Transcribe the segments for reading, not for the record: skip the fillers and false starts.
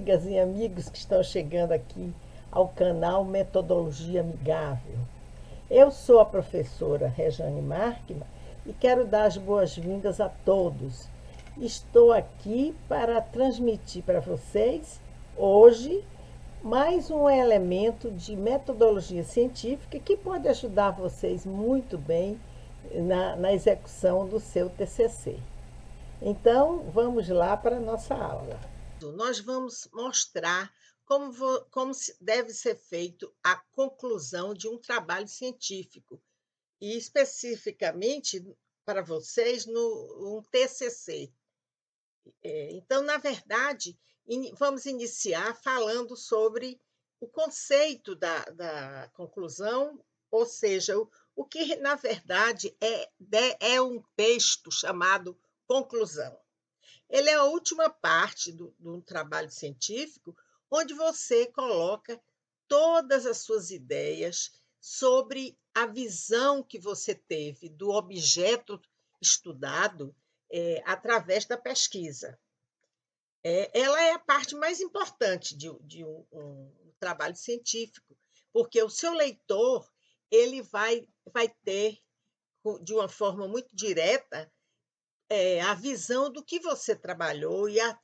amigas e amigos que estão chegando aqui ao canal Metodologia Amigável. Eu sou a professora Rejane Markman e quero dar as boas-vindas a todos. Estou aqui para transmitir para vocês, hoje, mais um elemento de metodologia científica que pode ajudar vocês muito bem na execução do seu TCC. Então, vamos lá para a nossa aula. Nós vamos mostrar como deve ser feito a conclusão de um trabalho científico, e especificamente para vocês um TCC. Então, na verdade, vamos iniciar falando sobre o conceito da conclusão, ou seja, o que, na verdade, é um texto chamado conclusão. Ele é a última parte do trabalho científico, onde você coloca todas as suas ideias sobre a visão que você teve do objeto estudado através da pesquisa. Ela é a parte mais importante de um trabalho científico, porque o seu leitor ele vai ter, de uma forma muito direta, a visão do que você trabalhou e a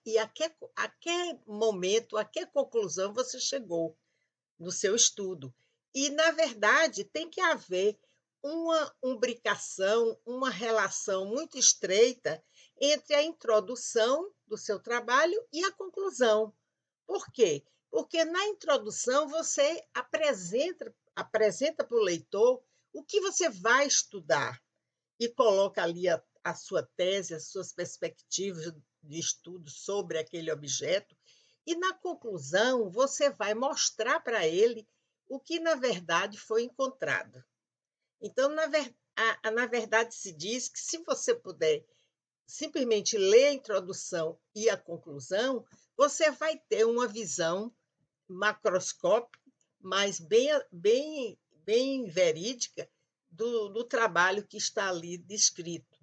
que momento, a que conclusão você chegou no seu estudo. E, na verdade, tem que haver uma imbricação, uma relação muito estreita entre a introdução do seu trabalho e a conclusão. Por quê? Porque na introdução você apresenta para o leitor o que você vai estudar e coloca ali a sua tese, as suas perspectivas de estudo sobre aquele objeto, e na conclusão você vai mostrar para ele o que, na verdade, foi encontrado. Então, na verdade, se diz que se você puder simplesmente ler a introdução e a conclusão, você vai ter uma visão macroscópica, mas bem verídica, do trabalho que está ali descrito.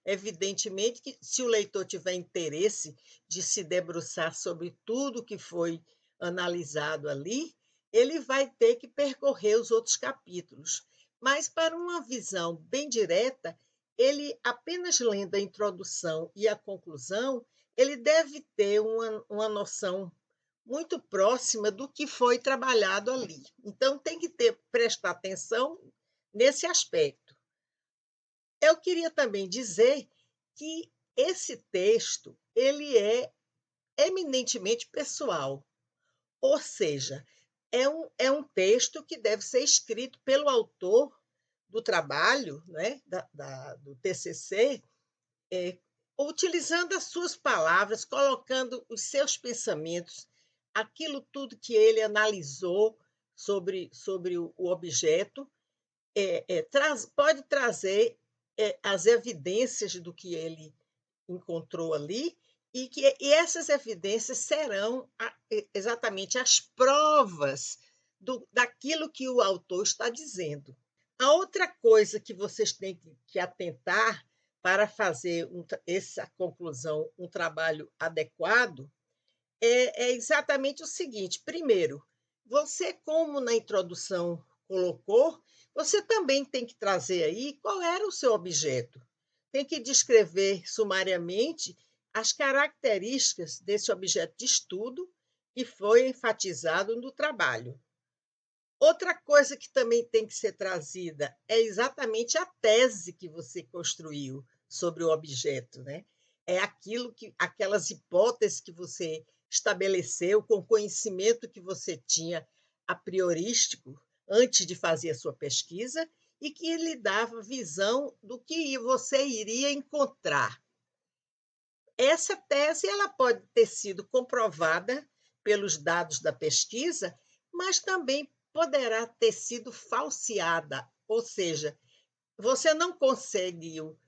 Evidentemente que, se o leitor tiver interesse de se debruçar sobre tudo que foi analisado ali, ele vai ter que percorrer os outros capítulos. Mas, para uma visão bem direta, ele, apenas lendo a introdução e a conclusão, ele deve ter uma noção muito próxima do que foi trabalhado ali. Então, tem que prestar atenção nesse aspecto. Eu queria também dizer que esse texto ele é eminentemente pessoal, ou seja, é um texto que deve ser escrito pelo autor do trabalho, né, do TCC, utilizando as suas palavras, colocando os seus pensamentos, aquilo tudo que ele analisou sobre o objeto, pode trazer as evidências do que ele encontrou ali, e essas evidências serão exatamente as provas daquilo que o autor está dizendo. A outra coisa que vocês têm que atentar para fazer essa conclusão, um trabalho adequado, é exatamente o seguinte: primeiro, você, como na introdução colocou, você também tem que trazer aí qual era o seu objeto. Tem que descrever sumariamente as características desse objeto de estudo que foi enfatizado no trabalho. Outra coisa que também tem que ser trazida é exatamente a tese que você construiu sobre o objeto, né? Aquelas hipóteses que você estabeleceu com o conhecimento que você tinha a priorístico antes de fazer a sua pesquisa e que lhe dava visão do que você iria encontrar. Essa tese ela pode ter sido comprovada pelos dados da pesquisa, mas também poderá ter sido falseada, ou seja, você não conseguiu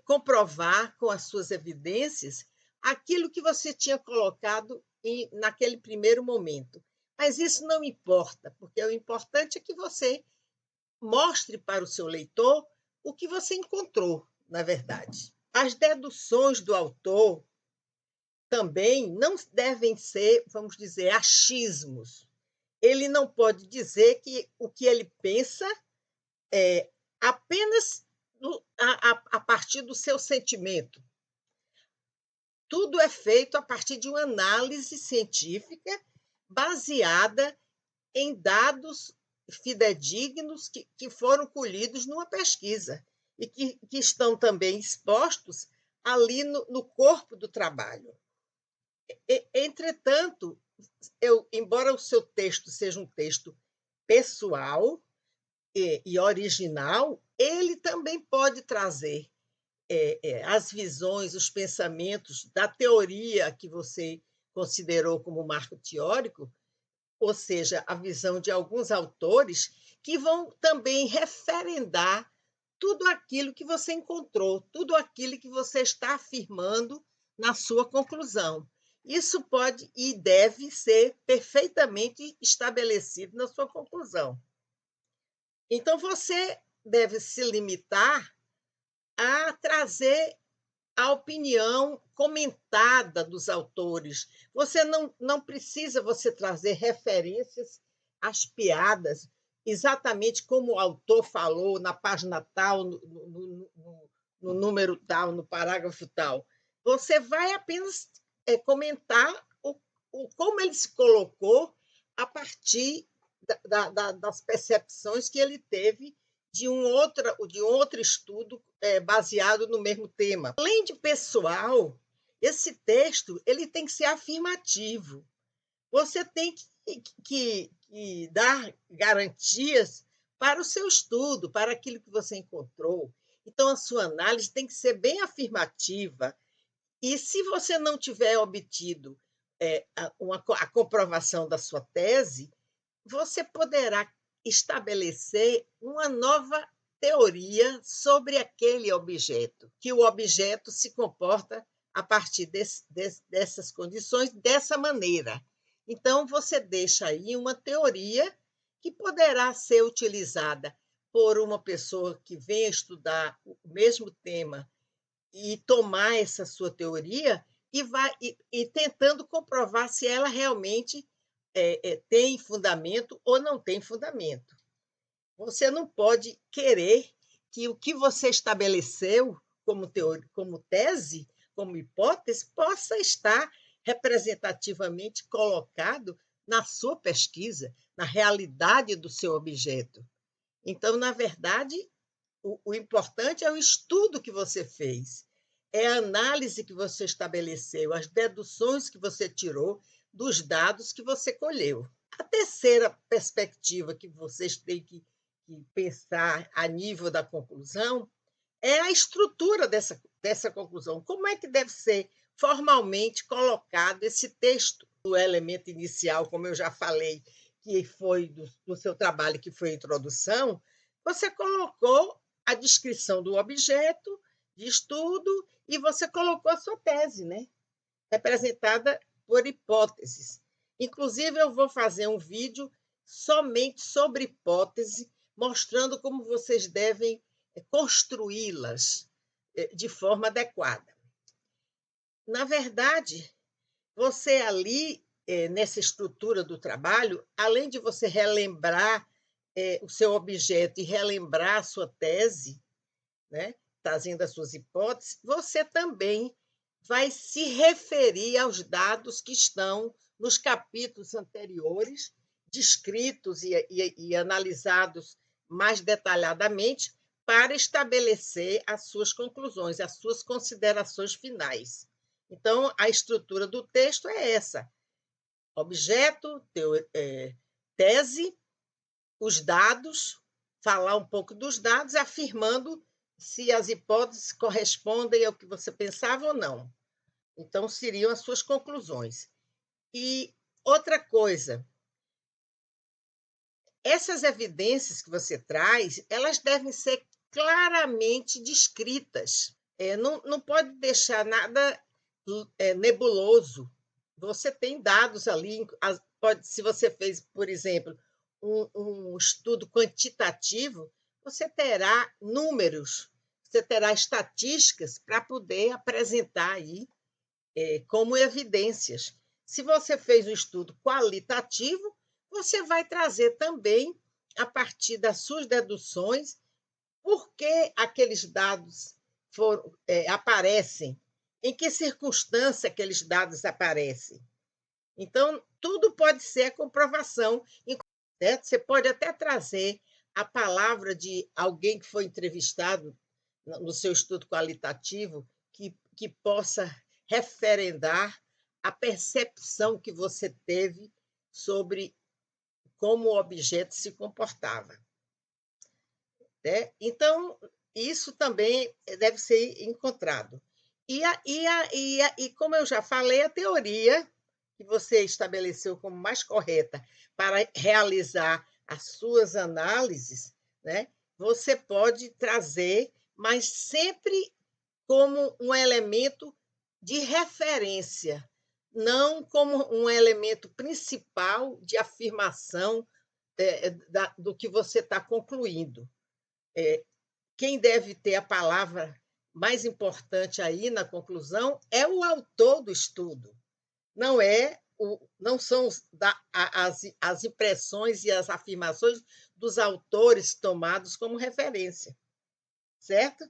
comprovar com as suas evidências aquilo que você tinha colocado naquele primeiro momento. Mas isso não importa, porque o importante é que você mostre para o seu leitor o que você encontrou, na verdade. As deduções do autor também não devem ser, vamos dizer, achismos. Ele não pode dizer que o que ele pensa é apenas a partir do seu sentimento. Tudo é feito a partir de uma análise científica baseada em dados fidedignos que foram colhidos numa pesquisa e que estão também expostos ali no corpo do trabalho. Entretanto, embora o seu texto seja um texto pessoal e original, ele também pode trazer as visões, os pensamentos da teoria que você considerou como marco teórico, ou seja, a visão de alguns autores que vão também referendar tudo aquilo que você encontrou, tudo aquilo que você está afirmando na sua conclusão. Isso pode e deve ser perfeitamente estabelecido na sua conclusão. Então, você deve se limitar a trazer a opinião comentada dos autores. Você não precisa você trazer referências às piadas, exatamente como o autor falou na página tal, no número tal, no parágrafo tal. Você vai apenas comentar como ele se colocou a partir das percepções que ele teve de um outro estudo baseado no mesmo tema. Além de pessoal, esse texto ele tem que ser afirmativo. Você tem que dar garantias para o seu estudo, para aquilo que você encontrou. Então, a sua análise tem que ser bem afirmativa. E se você não tiver obtido a comprovação da sua tese, você poderá estabelecer uma nova teoria sobre aquele objeto, que o objeto se comporta a partir dessas condições, dessa maneira. Então, você deixa aí uma teoria que poderá ser utilizada por uma pessoa que venha estudar o mesmo tema e tomar essa sua teoria e tentando comprovar se ela realmente tem fundamento ou não tem fundamento. Você não pode querer que o que você estabeleceu como tese, como hipótese, possa estar representativamente colocado na sua pesquisa, na realidade do seu objeto. Então, na verdade, o importante é o estudo que você fez, é a análise que você estabeleceu, as deduções que você tirou dos dados que você colheu. A terceira perspectiva que vocês têm que pensar a nível da conclusão é a estrutura dessa conclusão. Como é que deve ser formalmente colocado esse texto? O elemento inicial, como eu já falei, que foi do seu trabalho, que foi a introdução, você colocou a descrição do objeto de estudo e você colocou a sua tese, né? Representada por hipóteses. Inclusive, eu vou fazer um vídeo somente sobre hipótese, mostrando como vocês devem construí-las de forma adequada. Na verdade, você ali, nessa estrutura do trabalho, além de você relembrar o seu objeto e relembrar a sua tese, né, trazendo as suas hipóteses, você também vai se referir aos dados que estão nos capítulos anteriores, descritos e analisados mais detalhadamente, para estabelecer as suas conclusões, as suas considerações finais. Então, a estrutura do texto é essa: objeto, tese, os dados, falar um pouco dos dados, afirmando se as hipóteses correspondem ao que você pensava ou não. Então, seriam as suas conclusões. E outra coisa, essas evidências que você traz, elas devem ser claramente descritas. Não pode deixar nada nebuloso. Você tem dados ali, se você fez, por exemplo, um estudo quantitativo, você terá números, você terá estatísticas para poder apresentar aí como evidências. Se você fez um estudo qualitativo, você vai trazer também, a partir das suas deduções, por que aqueles dados aparecem, em que circunstância aqueles dados aparecem. Então, tudo pode ser comprovação, certo? Você pode até trazer a palavra de alguém que foi entrevistado no seu estudo qualitativo, que possa referendar a percepção que você teve sobre como o objeto se comportava. Né? Então, isso também deve ser encontrado. E como eu já falei, a teoria que você estabeleceu como mais correta para realizar as suas análises, né, você pode trazer, mas sempre como um elemento de referência, não como um elemento principal de afirmação do que você está concluindo. Quem deve ter a palavra mais importante aí na conclusão é o autor do estudo, não são as impressões e as afirmações dos autores tomados como referência, certo?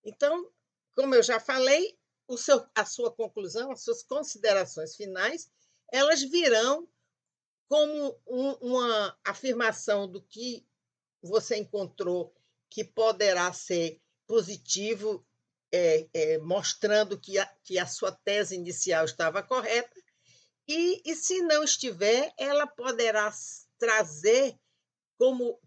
Então, como eu já falei, a sua conclusão, as suas considerações finais, elas virão como uma afirmação do que você encontrou que poderá ser positivo, mostrando que a sua tese inicial estava correta, e se não estiver, ela poderá trazer como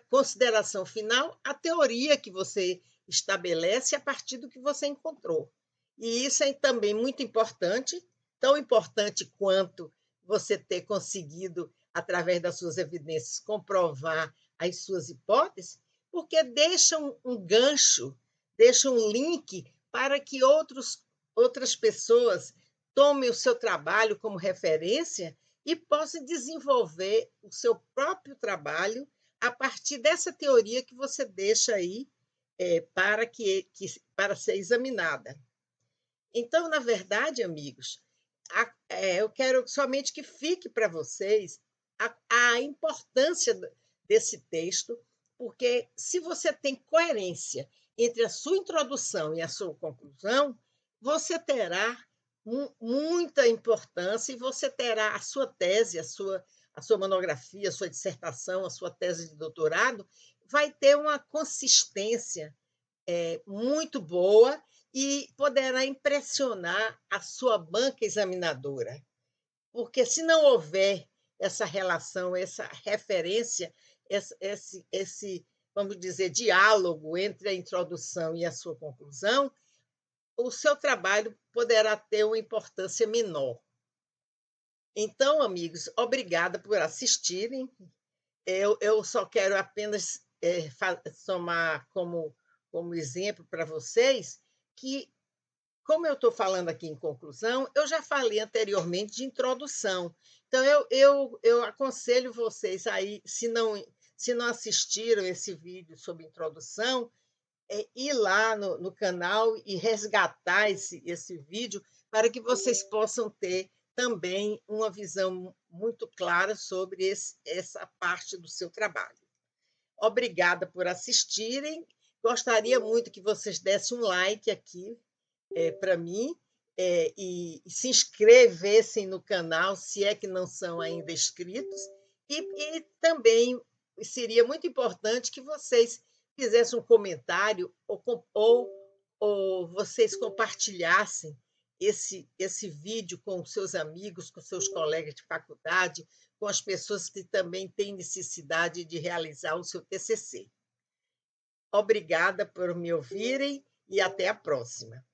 consideração final a teoria que você estabelece a partir do que você encontrou. E isso é também muito importante, tão importante quanto você ter conseguido, através das suas evidências, comprovar as suas hipóteses, porque deixam um gancho, deixam um link para que outras pessoas tomem o seu trabalho como referência e possam desenvolver o seu próprio trabalho a partir dessa teoria que você deixa aí para ser examinada. Então, na verdade, amigos, eu quero somente que fique para vocês a importância desse texto, porque se você tem coerência entre a sua introdução e a sua conclusão, você terá muita importância e você terá a sua tese, a sua monografia, a sua dissertação, a sua tese de doutorado, vai ter uma consistência muito boa e poderá impressionar a sua banca examinadora. Porque se não houver essa relação, essa referência, esse, vamos dizer, diálogo entre a introdução e a sua conclusão, o seu trabalho poderá ter uma importância menor. Então, amigos, obrigada por assistirem. Eu só quero apenas tomar como exemplo para vocês que, como eu estou falando aqui em conclusão, eu já falei anteriormente de introdução. Então, eu aconselho vocês aí, se não assistiram esse vídeo sobre introdução, ir lá no canal e resgatar esse vídeo para que vocês possam ter também uma visão muito clara sobre essa parte do seu trabalho. Obrigada por assistirem. Gostaria muito que vocês dessem um like aqui para mim e se inscrevessem no canal, se é que não são ainda inscritos, e também seria muito importante que vocês fizessem um comentário ou vocês compartilhassem esse vídeo com os seus amigos, com seus colegas de faculdade, com as pessoas que também têm necessidade de realizar o seu TCC. Obrigada por me ouvirem e até a próxima.